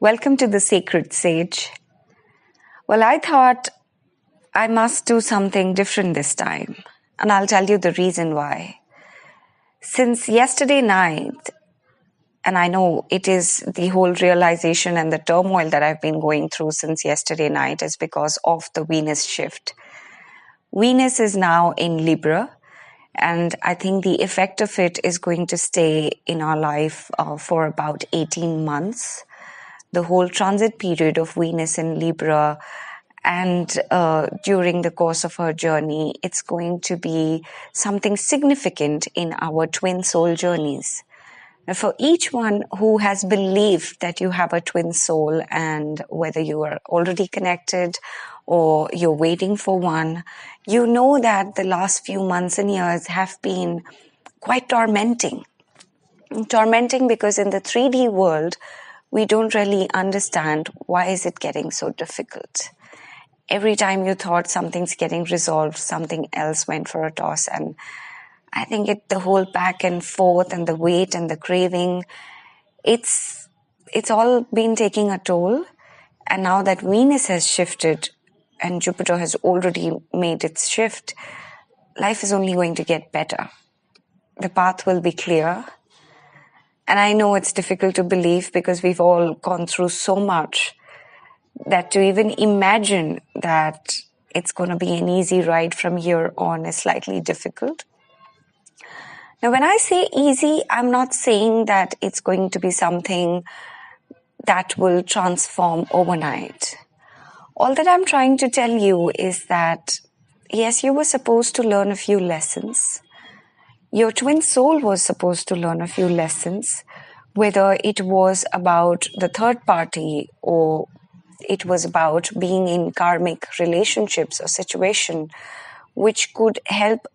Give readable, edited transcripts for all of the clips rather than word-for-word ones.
Welcome to the Sacred Sage. Well, I thought I must do something different this time, and I'll tell you the reason why. Since yesterday night, and I know it is the whole realization and the turmoil that I've been going through since yesterday night is because of the Venus shift. Venus is now in Libra, and I think the effect of it is going to stay in our life for about 18 months. The whole transit period of Venus in Libra, and during the course of her journey, it's going to be something significant in our twin soul journeys. Now, for each one who has believed that you have a twin soul, and whether you are already connected or you're waiting for one, you know that the last few months and years have been quite tormenting. Tormenting because in the 3D world, we don't really understand why is it getting so difficult. Every time you thought something's getting resolved, something else went for a toss. And I think the whole back and forth and the weight and the craving, it's all been taking a toll. And now that Venus has shifted and Jupiter has already made its shift, life is only going to get better. The path will be clear. And I know it's difficult to believe because we've all gone through so much that to even imagine that it's going to be an easy ride from here on is slightly difficult. Now, when I say easy, I'm not saying that it's going to be something that will transform overnight. All that I'm trying to tell you is that, yes, you were supposed to learn a few lessons. Your twin soul was supposed to learn a few lessons, whether it was about the third party or it was about being in karmic relationships or situation, which could help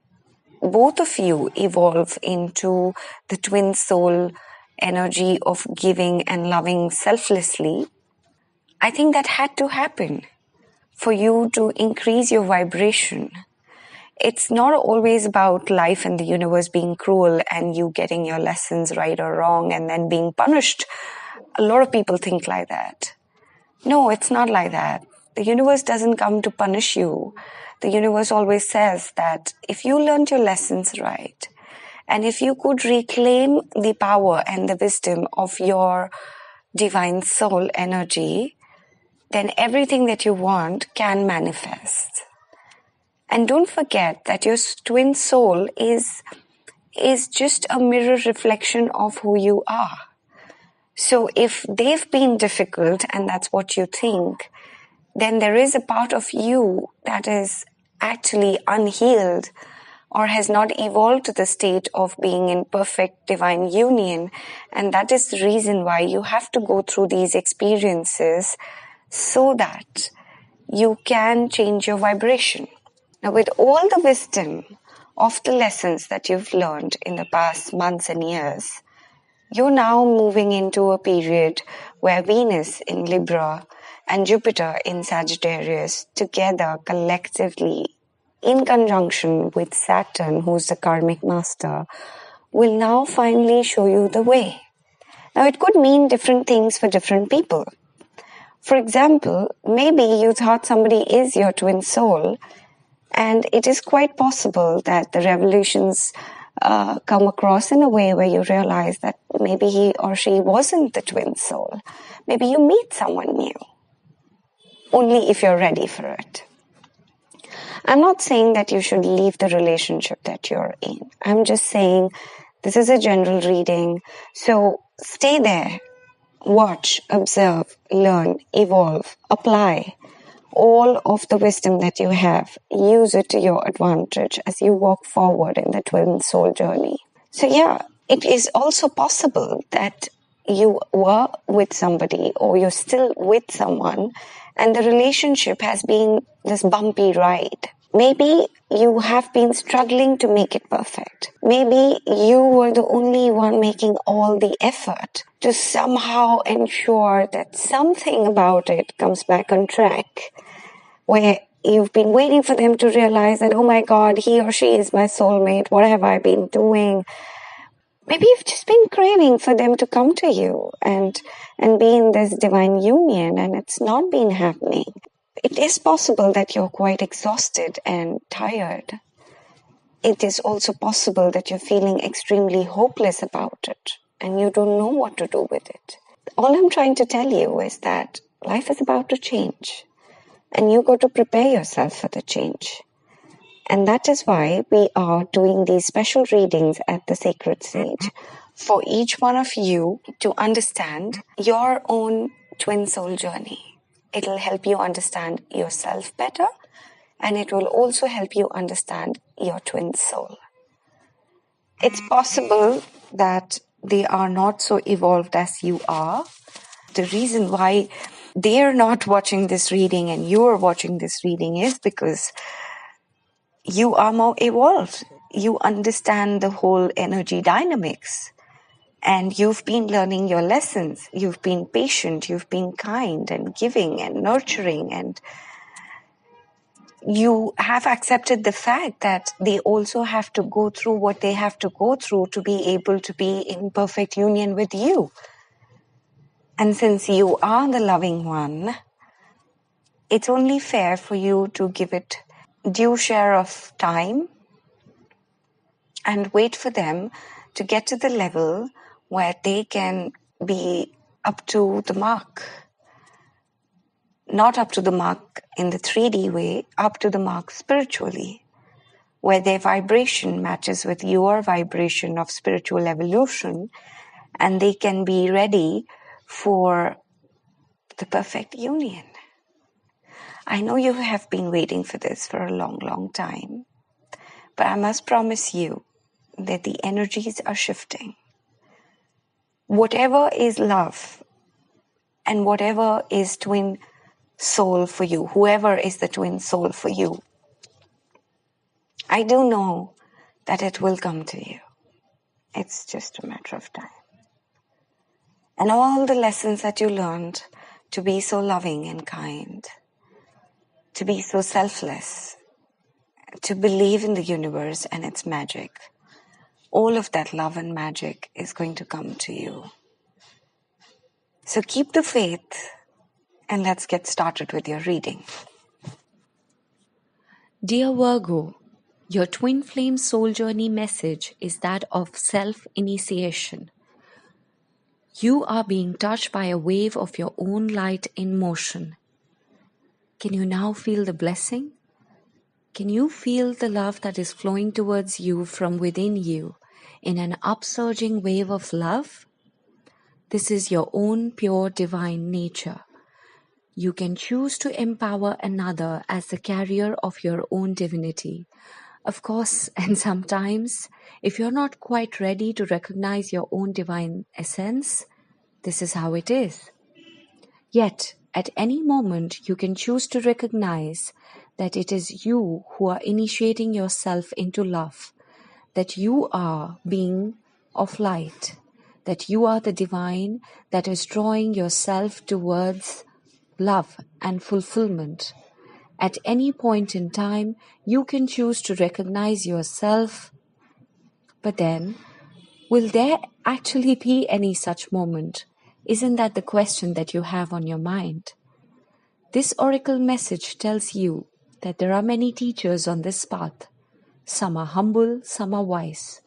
both of you evolve into the twin soul energy of giving and loving selflessly. I think that had to happen for you to increase your vibration. It's not always about life and the universe being cruel and you getting your lessons right or wrong and then being punished. A lot of people think like that. No, it's not like that. The universe doesn't come to punish you. The universe always says that if you learned your lessons right, and if you could reclaim the power and the wisdom of your divine soul energy, then everything that you want can manifest. And don't forget that your twin soul is just a mirror reflection of who you are. So if they've been difficult and that's what you think, then there is a part of you that is actually unhealed or has not evolved to the state of being in perfect divine union. And that is the reason why you have to go through these experiences so that you can change your vibration. Now, with all the wisdom of the lessons that you've learned in the past months and years, you're now moving into a period where Venus in Libra and Jupiter in Sagittarius together collectively, in conjunction with Saturn, who's the karmic master, will now finally show you the way. Now, it could mean different things for different people. For example, maybe you thought somebody is your twin soul, and it is quite possible that the revelations come across in a way where you realize that maybe he or she wasn't the twin soul. Maybe you meet someone new, only if you're ready for it. I'm not saying that you should leave the relationship that you're in. I'm just saying this is a general reading. So stay there, watch, observe, learn, evolve, apply. All of the wisdom that you have, use it to your advantage as you walk forward in the twin soul journey. So yeah, it is also possible that you were with somebody or you're still with someone and the relationship has been this bumpy ride. Maybe you have been struggling to make it perfect. Maybe you were the only one making all the effort to somehow ensure that something about it comes back on track, where you've been waiting for them to realize that, oh my God, he or she is my soulmate. What have I been doing? Maybe you've just been craving for them to come to you and be in this divine union, and it's not been happening. It is possible that you're quite exhausted and tired. It is also possible that you're feeling extremely hopeless about it and you don't know what to do with it. All I'm trying to tell you is that life is about to change and you got to prepare yourself for the change. And that is why we are doing these special readings at the Sacred Sage for each one of you to understand your own twin soul journey. It'll help you understand yourself better, and it will also help you understand your twin soul. It's possible that they are not so evolved as you are. The reason why they're not watching this reading and you're watching this reading is because you are more evolved. You understand the whole energy dynamics. And you've been learning your lessons. You've been patient. You've been kind and giving and nurturing. And you have accepted the fact that they also have to go through what they have to go through to be able to be in perfect union with you. And since you are the loving one, it's only fair for you to give it due share of time and wait for them to get to the level where they can be up to the mark. Not up to the mark in the 3D way, up to the mark spiritually, where their vibration matches with your vibration of spiritual evolution, and they can be ready for the perfect union. I know you have been waiting for this for a long, long time, but I must promise you that the energies are shifting. Whatever is love and whatever is twin soul for you, whoever is the twin soul for you, I do know that it will come to you. It's just a matter of time. And all the lessons that you learned to be so loving and kind, to be so selfless, to believe in the universe and its magic, all of that love and magic is going to come to you. So keep the faith and let's get started with your reading. Dear Virgo, your twin flame soul journey message is that of self-initiation. You are being touched by a wave of your own light in motion. Can you now feel the blessing? Can you feel the love that is flowing towards you from within you in an upsurging wave of love? This is your own pure divine nature. You can choose to empower another as the carrier of your own divinity. Of course, and sometimes, if you're not quite ready to recognize your own divine essence, this is how it is. Yet, at any moment, you can choose to recognize that it is you who are initiating yourself into love, that you are being of light, that you are the divine that is drawing yourself towards love and fulfillment. At any point in time, you can choose to recognize yourself. But then, will there actually be any such moment? Isn't that the question that you have on your mind? This oracle message tells you that there are many teachers on this path. Some are humble, some are wise.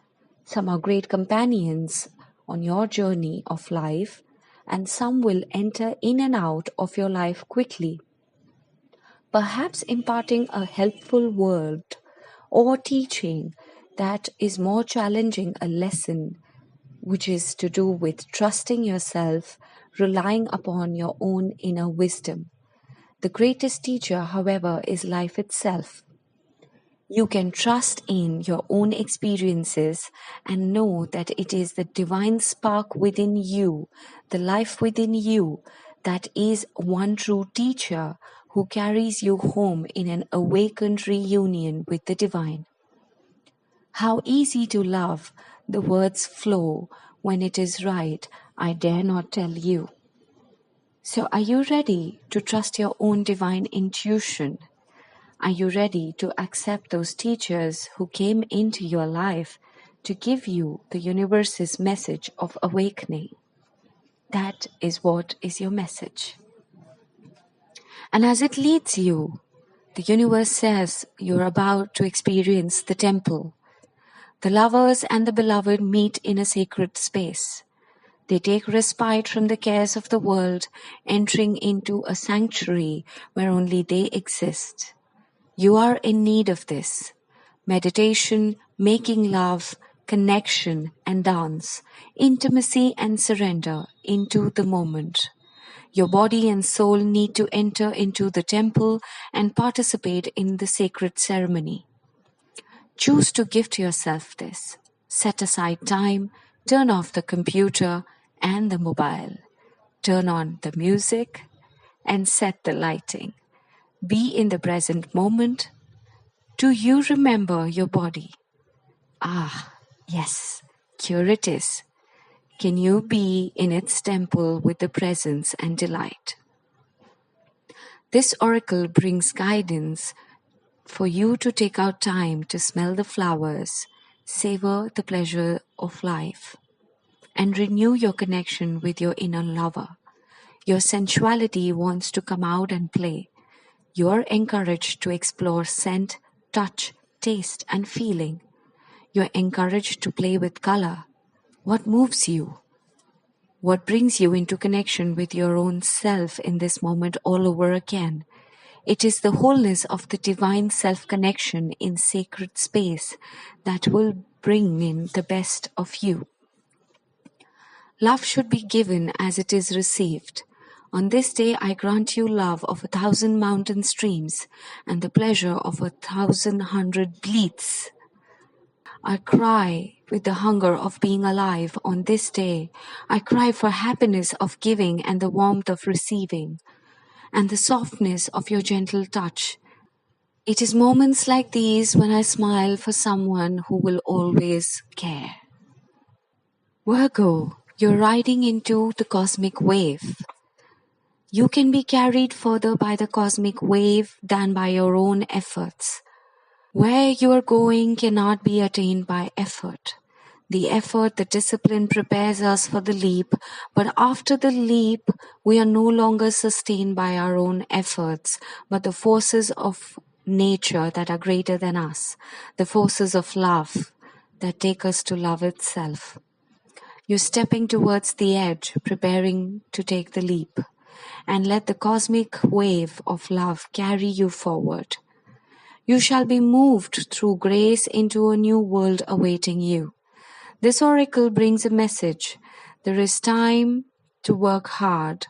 Some are great companions on your journey of life, and some will enter in and out of your life quickly, perhaps imparting a helpful word or teaching that is more challenging a lesson, which is to do with trusting yourself, relying upon your own inner wisdom. The greatest teacher, however, is life itself. You can trust in your own experiences and know that it is the divine spark within you, the life within you, that is one true teacher who carries you home in an awakened reunion with the divine. How easy to love, the words flow when it is right, I dare not tell you. So are you ready to trust your own divine intuition? Are you ready to accept those teachers who came into your life to give you the universe's message of awakening. That is what is your message. And as it leads you, the universe says you're about to experience the temple. The lovers and the beloved meet in a sacred space. They take respite from the cares of the world, entering into a sanctuary where only they exist. You are in need of this. Meditation, making love, connection and dance, intimacy and surrender into the moment. Your body and soul need to enter into the temple and participate in the sacred ceremony. Choose to gift yourself this. Set aside time, turn off the computer and the mobile. Turn on the music and set the lighting. Be in the present moment. Do you remember your body? Ah, yes, here it is. Can you be in its temple with the presence and delight? This oracle brings guidance for you to take out time to smell the flowers, savor the pleasure of life, and renew your connection with your inner lover. Your sensuality wants to come out and play. You are encouraged to explore scent, touch, taste, and feeling. You're encouraged to play with color. What moves you? What brings you into connection with your own self in this moment all over again? It is the wholeness of the divine self-connection in sacred space that will bring in the best of you. Love should be given as it is received. On this day I grant you love of 1,000 mountain streams and the pleasure of 1,000 bleats. I cry with the hunger of being alive on this day. I cry for happiness of giving and the warmth of receiving and the softness of your gentle touch. It is moments like these when I smile for someone who will always care. Virgo, you're riding into the cosmic wave. You can be carried further by the cosmic wave than by your own efforts. Where you are going cannot be attained by effort. The effort, the discipline prepares us for the leap, but after the leap, we are no longer sustained by our own efforts, but the forces of nature that are greater than us, the forces of love that take us to love itself. You're stepping towards the edge, preparing to take the leap, and let the cosmic wave of love carry you forward. You shall be moved through grace into a new world awaiting you. This oracle brings a message. There is time to work hard,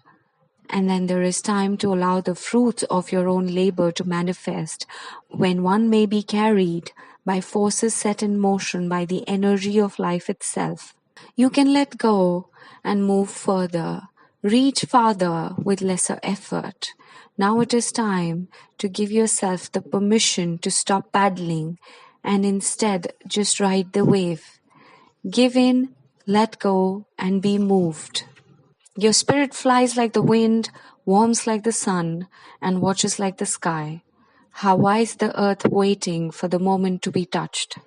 and then there is time to allow the fruits of your own labor to manifest when one may be carried by forces set in motion by the energy of life itself. You can let go and move further, reach farther with lesser effort. Now it is time to give yourself the permission to stop paddling and instead just ride the wave. Give in, let go, and be moved. Your spirit flies like the wind, warms like the sun, and watches like the sky. How is the earth waiting for the moment to be touched?